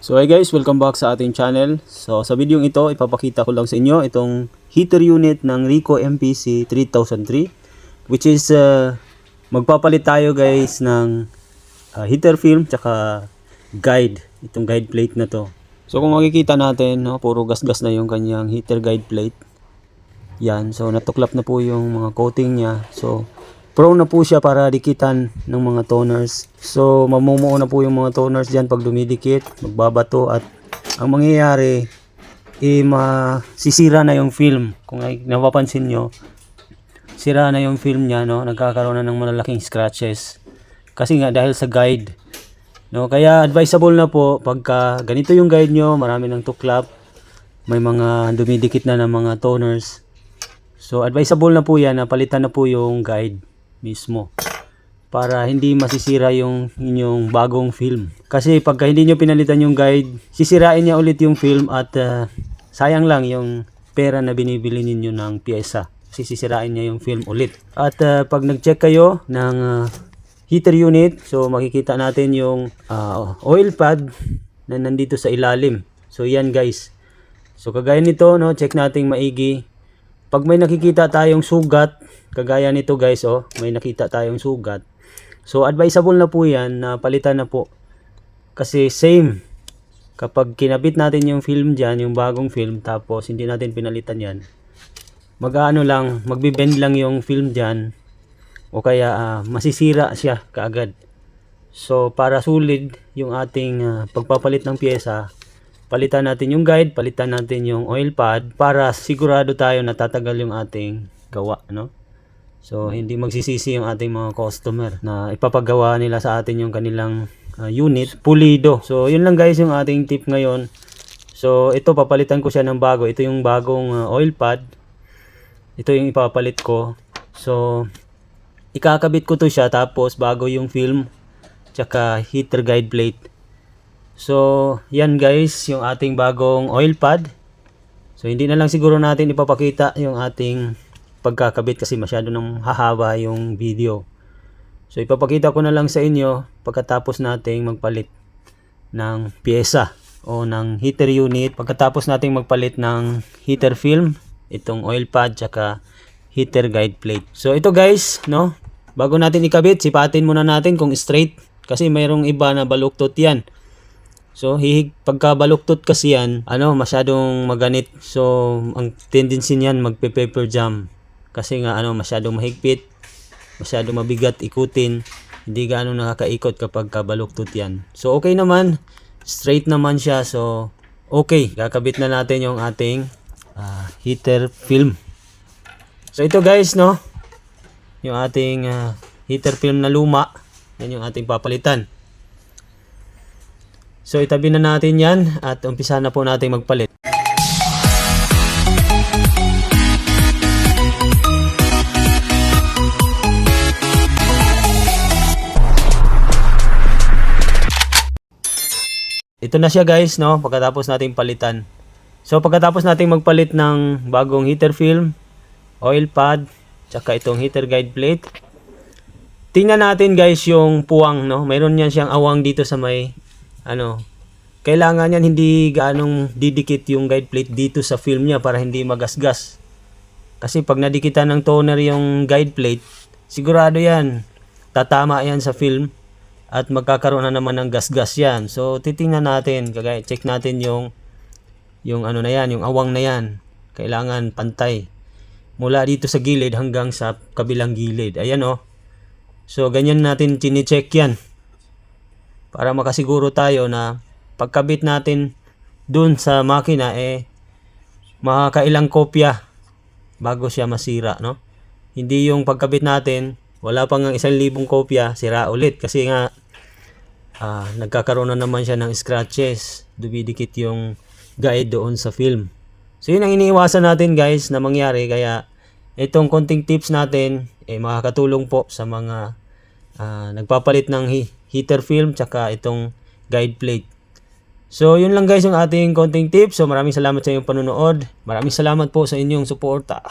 So hi guys, welcome back sa ating channel. So sa video ito, ipapakita ko lang sa inyo itong heater unit ng Rico MPC 3003, which is magpapalit tayo guys ng heater film tsaka guide, itong guide plate na to. So kung makikita natin, no, puro gas-gas na yung kanyang heater guide plate. Yan, so natuklap na po yung mga coating niya. So prone na po siya para dikitan ng mga toners. So mamumuo na po yung mga toners dyan pag dumidikit, magbabato, at ang mangyayari masisira na yung film. Kung napapansin nyo, sira na yung film niya, no? Nagkakaroon na ng malalaking scratches kasi nga dahil sa guide, no? Kaya advisable na po pagka ganito yung guide nyo, marami ng tuklap, may mga dumidikit na ng mga toners. So advisable na po yan na palitan na po yung guide mismo para hindi masisira yung inyong bagong film. Kasi pagka hindi nyo pinalitan yung guide, sisirain niya ulit yung film at sayang lang yung pera na binibili ninyo ng pyesa. Kasi sisirain niya yung film ulit. At pag nag-check kayo ng heater unit, so makikita natin yung oil pad na nandito sa ilalim. So yan guys. So kagaya nito, no, check nating maigi. Pag may nakikita tayong sugat, kagaya nito guys, oh, may nakita tayong sugat. So advisable na po yan na palitan na po. Kasi same, kapag kinabit natin yung film dyan, yung bagong film, tapos hindi natin pinalitan yan, magbibend lang yung film dyan, o kaya masisira siya kaagad. So para sulit yung ating pagpapalit ng pyesa, palitan natin yung guide, palitan natin yung oil pad para sigurado tayo na tatagal yung ating gawa, no? So hindi magsisisi yung ating mga customer na ipapagawa nila sa atin yung kanilang unit pulido. So yun lang guys yung ating tip ngayon. So ito, papalitan ko siya ng bago. Ito yung bagong oil pad. Ito yung ipapalit ko. So ikakabit ko to siya, tapos bago yung film tsaka heater guide plate. So yan guys yung ating bagong oil pad. So hindi na lang siguro natin ipapakita yung ating pagkakabit kasi masyado nang hahaba yung video. So ipapakita ko na lang sa inyo pagkatapos nating magpalit ng pyesa o ng heater unit, pagkatapos nating magpalit ng heater film, itong oil pad tsaka heater guide plate. So ito guys, no, bago natin ikabit, sipatin muna natin kung straight kasi mayroong iba na baluktot yan. So pagka baluktot kasi yan, masyadong maganit. So ang tendency niyan magpe-paper jam. Kasi nga masyadong mahigpit, masyadong mabigat ikutin, hindi gaano nakakaikot kapag kabaluktot yan. So okay naman, straight naman siya. So okay, kakabit na natin yung ating heater film. So ito guys, no, yung ating heater film na luma, yan yung ating papalitan. So itabi na natin yan at umpisa na po natin magpalit. Ito na siya guys, no, pagkatapos natin palitan. So pagkatapos natin magpalit ng bagong heater film, oil pad, tsaka itong heater guide plate, tingnan natin guys yung puwang, no. Mayroon yan siyang awang dito sa may kailangan yan hindi gaanong didikit yung guide plate dito sa film niya para hindi magasgas. Kasi pag nadikitan ng toner yung guide plate, sigurado yan tatama yan sa film at magkakaroon na naman ng gasgas yan. So titingnan natin, check natin yung na yan, yung awang na yan. Kailangan pantay mula dito sa gilid hanggang sa kabilang gilid. Ayan, oh. So ganyan natin chine-check yan para makasiguro tayo na pagkabit natin dun sa makina makakailang kopya bago siya masira, no? Hindi yung pagkabit natin wala pang 1,000 kopya, sira ulit kasi nga nagkakaroon na naman siya ng scratches, dumidikit yung guide doon sa film. So yun ang iniiwasan natin guys na mangyari. Kaya itong konting tips natin makakatulong po sa mga nagpapalit ng heater film tsaka itong guide plate. So yun lang guys yung ating konting tips. So maraming salamat sa inyong panonood. Maraming salamat po sa inyong suporta.